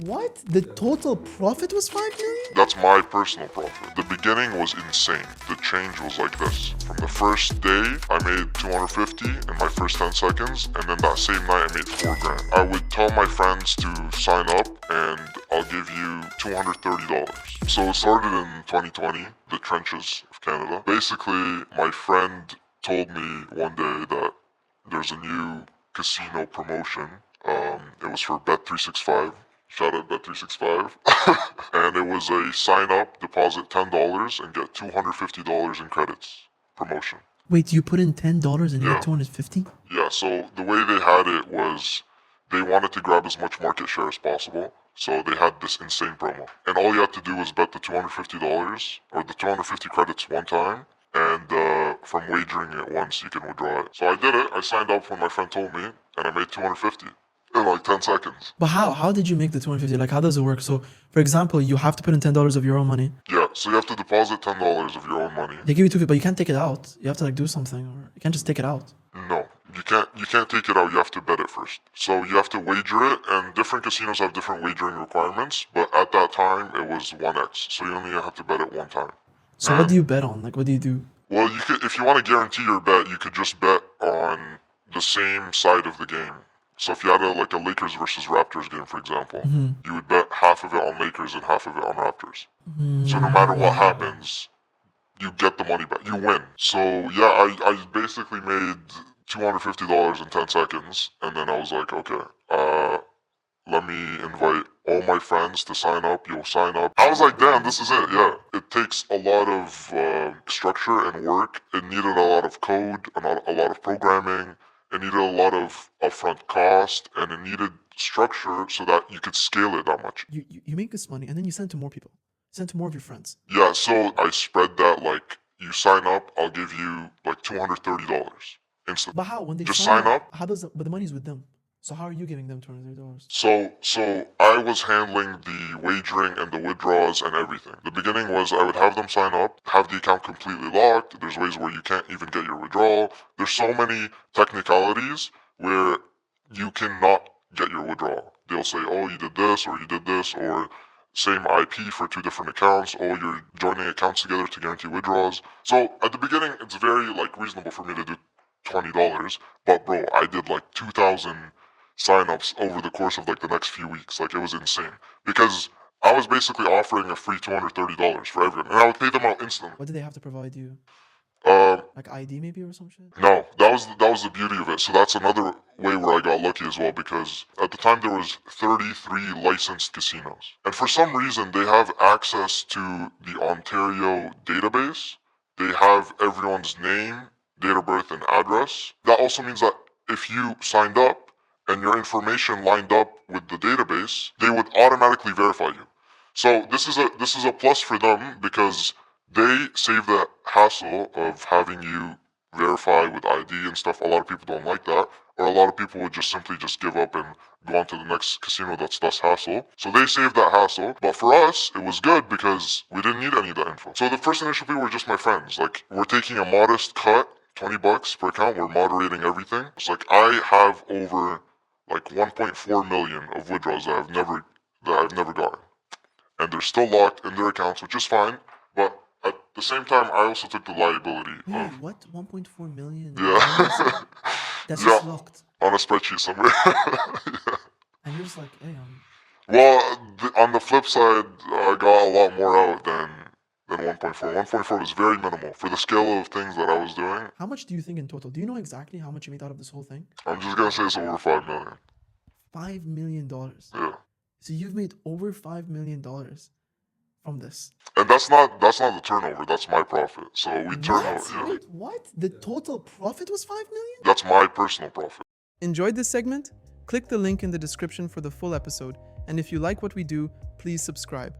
What? The total profit was 5 million? That's my personal profit. The beginning was insane. The change was like this. From the first day, I made 250 in my first 10 seconds, and then that same night I made 4 grand. I would tell my friends to sign up and I'll give you $230. So it started in 2020, the trenches of Canada. Basically, my friend told me one day that there's a new casino promotion. It was for Bet365. Shout out Bet365. And it was a sign up, deposit $10 and get $250 in credits promotion. Wait, you put in $10 and you Yeah. got 250? Yeah, so the way they had it was they wanted to grab as much market share as possible. So they had this insane promo. And all you had to do was bet the $250 or the 250 credits one time. And from wagering it once, you can withdraw it. So I did it. I signed up when my friend told me, and I made 250 in like 10 seconds. But how did you make the 250? Like, how does it work? So, for example, you have to put in $10 of your own money. Yeah, so you have to deposit $10 of your own money. They give you 250, but you can't take it out. You have to like do something, or you can't just take it out. No, you can't take it out. You have to bet it first. So you have to wager it, and different casinos have different wagering requirements. But at that time, it was 1x. So you only have to bet it one time. So what do you bet on? Like, what do you do? Well, you could, if you want to guarantee your bet, you could just bet on the same side of the game. So if you had like a Lakers versus Raptors game, for example, you would bet half of it on Lakers and half of it on Raptors. So no matter what happens, you get the money back. You win. So yeah, I basically made $250 in 10 seconds, and then I was like, okay, let me invite all my friends to sign up. You'll sign up. I was like, damn, this is it. Yeah. It takes a lot of structure and work. It needed a lot of code, a lot of programming. It needed a lot of upfront cost, and it needed structure so that you could scale it that much. You make this money, and then you send it to more people. Send it to more of your friends. Yeah, so I spread that like, you sign up, I'll give you like $230 instantly. But how? When they Just sign sign up. How does but the money's with them. So how are you giving them $230? So I was handling the wagering and the withdrawals and everything. The beginning was I would have them sign up, have the account completely locked. There's ways where you can't even get your withdrawal. There's so many technicalities where you cannot get your withdrawal. They'll say, oh, you did this, or same IP for 2 different accounts. Oh, you're joining accounts together to guarantee withdrawals. So at the beginning, it's very like reasonable for me to do $20. But bro, I did like 2,000 signups over the course of like the next few weeks. Like, it was insane because I was basically offering a free $230 for everyone, and I would pay them out instantly. What do they have to provide you? Like ID maybe or some shit? No, that was the beauty of it. So that's another way where I got lucky as well, because at the time there was 33 licensed casinos, and for some reason they have access to the Ontario database. They have everyone's name, date of birth, and address. That also means that if you signed up and your information lined up with the database, they would automatically verify you. So this is a plus for them, because they save the hassle of having you verify with ID and stuff. A lot of people don't like that, or a lot of people would just simply just give up and go on to the next casino that's less hassle. So they saved that hassle. But for us, it was good because we didn't need any of that info. So the first initial people were just my friends. Like, we're taking a modest cut, $20 per account. We're moderating everything. It's like I have over like 1.4 million of withdrawals that I've never gotten, and they're still locked in their accounts, which is fine. But at the same time, I also took the liability Wait, of what? 1.4 million? yeah That's Yeah. just locked. on a spreadsheet somewhere. Yeah. And you're just like, hey, Well, on the flip side, I got a lot more out than 1.4. 1.4 was very minimal for the scale of things that I was doing. how much do you think in total? Do you know exactly how much you made out of this whole thing? I'm just gonna say it's over 5 million. $5 million. Yeah. So you've made over $5 million from this. And that's not the turnover. That's my profit. So we turn What? over. Yeah. Wait, what? The total profit was 5 million? That's my personal profit. Enjoyed this segment? Click the link in the description for the full episode, and if you like what we do, please subscribe.